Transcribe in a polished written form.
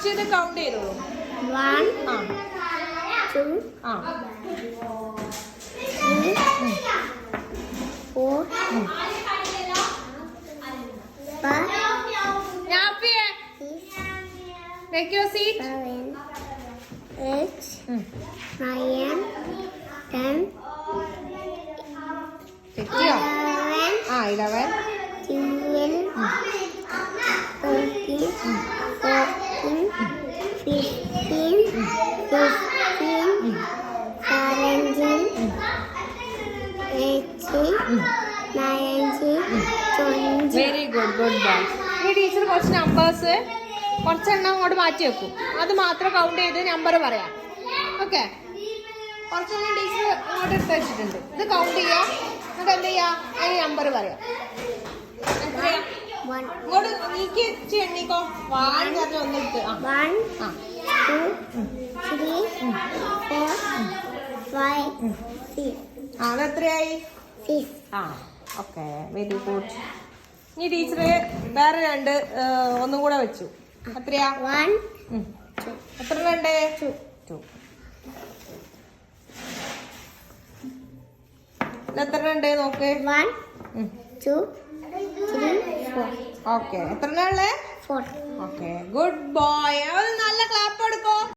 First ഇത് count ചെയ്തോളൂ. 1 2 3 4 5 നാഫിയെ take your seat. 8 9 10 തെറ്റിയോ? 11 12 13 14 15 16 17 18 19 20. Very good, good boy. ഈ ടീച്ചർ കുറച്ച് നമ്പേഴ്സ് കുറച്ചെണ്ണം അങ്ങോട്ട് മാറ്റി വെക്കും. അത് മാത്രം കൗണ്ട് ചെയ്ത് നമ്പർ പറയാം. ഓക്കെ, കുറച്ചെണ്ണം ടീച്ചർ അങ്ങോട്ട് എടുത്ത് വെച്ചിട്ടുണ്ട്. ഇത് കൗണ്ട് ചെയ്യാം, എന്നിട്ട് എന്ത് ചെയ്യാം, അതിന് നമ്പർ പറയാം. എത്രയാ? ഇങ്ങോട്ട് നീക്കി എണ്ണീക്കോ. 1 പറഞ്ഞ ഒന്നെടുത്ത്. 1 2 3 4 5 6. അതെത്രയായി? 6. Okay, very good. ഈ ടീച്ചർ വേറെ രണ്ട് ഒന്നും കൂടെ വെച്ചു. എത്രയാ? 1 എത്ര ഉണ്ട്? 2. എത്ര ഉണ്ട് നോക്ക്. 1 2 3 4. ഓക്കെ, എത്ര ഉള്ളേ? 4. Okay, good boy. നല്ല ക്ലാപ്പ് എടുക്കോ.